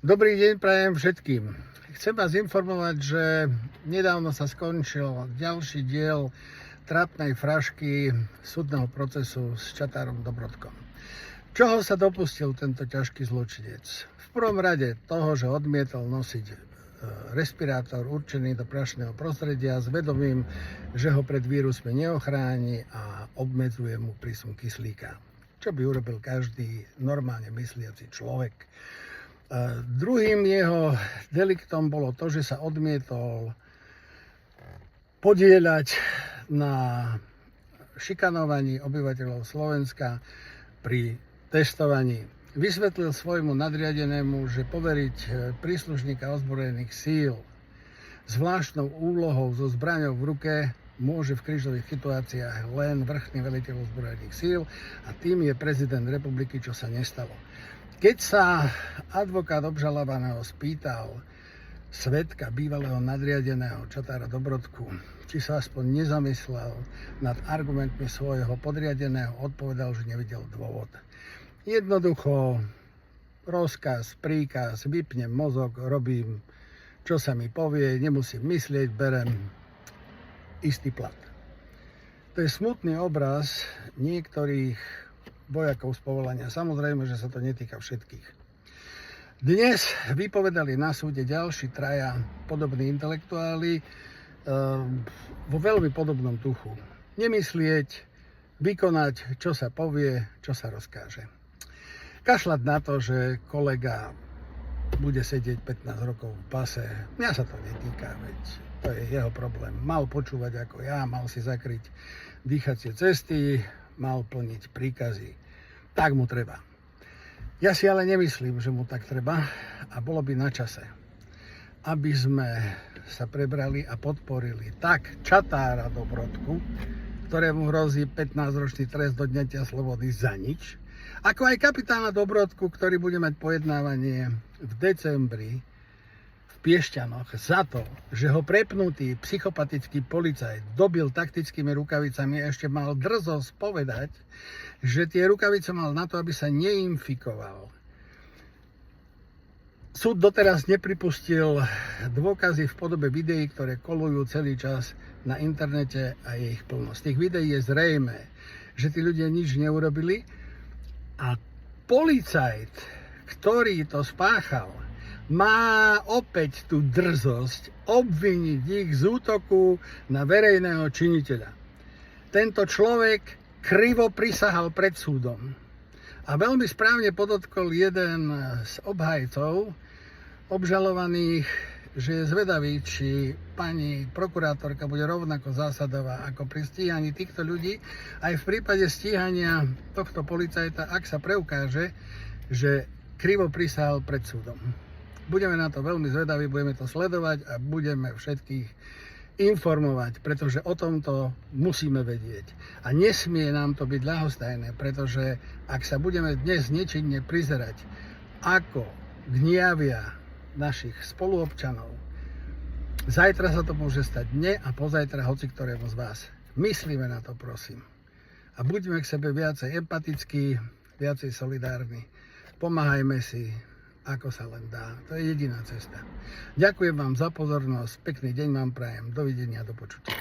Dobrý deň prajem všetkým. Chcem vás informovať, že nedávno sa skončil ďalší diel trápnej frašky súdneho procesu s Čatárom Dobrodkom. Čoho sa dopustil tento ťažký zločinec? V prvom rade toho, že odmietol nosiť respirátor určený do prašného prostredia s vedomím, že ho pred vírusmi neochráni a obmedzuje mu prísun kyslíka. Čo by urobil každý normálne mysliaci človek. Druhým jeho deliktom bolo to, že sa odmietol podieľať na šikanovaní obyvateľov Slovenska pri testovaní. Vysvetlil svojmu nadriadenému, že poveriť príslušníka ozbrojených síl zvláštnou úlohou so zbraňou v ruke môže v krízových situáciách len vrchný veliteľ ozbrojených síl a tým je prezident republiky, čo sa nestalo. Keď sa advokát obžalovaného spýtal svedka bývalého nadriadeného Čatára Dobrodku, či sa aspoň nezamyslel nad argumentmi svojho podriadeného, odpovedal, že nevidel dôvod. Jednoducho rozkaz, príkaz, vypnem mozog, robím, čo sa mi povie, nemusím myslieť, berem istý plat. To je smutný obraz niektorých vojakov z povolania. Samozrejme, že sa to netýka všetkých. Dnes vypovedali na súde ďalší traja podobní intelektuáli vo veľmi podobnom duchu. Nemyslieť, vykonať, čo sa povie, čo sa rozkáže. Kašľať na to, že kolega bude sedieť 15 rokov v pase, mňa sa to netýka, veď to je jeho problém. Mal počúvať ako ja, mal si zakryť dýchacie cesty, mal plniť príkazy. Tak mu treba. Ja si ale nemyslím, že mu tak treba a bolo by na čase, aby sme sa prebrali a podporili tak Čatára Dobrodku, ktorému hrozí 15-ročný trest odňatia slobody za nič, ako aj kapitána Dobrodku, ktorý bude mať pojednávanie v decembri Piešťanoch za to, že ho prepnutý psychopatický policajt dobil taktickými rukavicami a ešte mal drzosť povedať, že tie rukavice mal na to, aby sa neinfikoval. Súd doteraz nepripustil dôkazy v podobe videí, ktoré kolujú celý čas na internete a je ich plno. Z tých videí je zrejmé, že tí ľudia nič neurobili a policajt, ktorý to spáchal, má opäť tú drzosť obviniť ich z útoku na verejného činiteľa. Tento človek krivo prisahal pred súdom. A veľmi správne podotkol jeden z obhajcov obžalovaných, že je zvedavý, či pani prokurátorka bude rovnako zásadová ako pri stíhaní týchto ľudí, aj v prípade stíhania tohto policajta, ak sa preukáže, že krivo prisahal pred súdom. Budeme na to veľmi zvedaví, budeme to sledovať a budeme všetkých informovať, pretože o tomto musíme vedieť. A nesmie nám to byť ľahostajné, pretože ak sa budeme dnes nečinne prizerať, ako gniavia našich spoluobčanov, zajtra sa to môže stať mne a pozajtra hoci ktorému z vás. Myslíme na to, prosím. A buďme k sebe viacej empatickí, viacej solidárni. Pomáhajme si, ako sa len dá. To je jediná cesta. Ďakujem vám za pozornosť, pekný deň vám prajem, dovidenia, do počutia.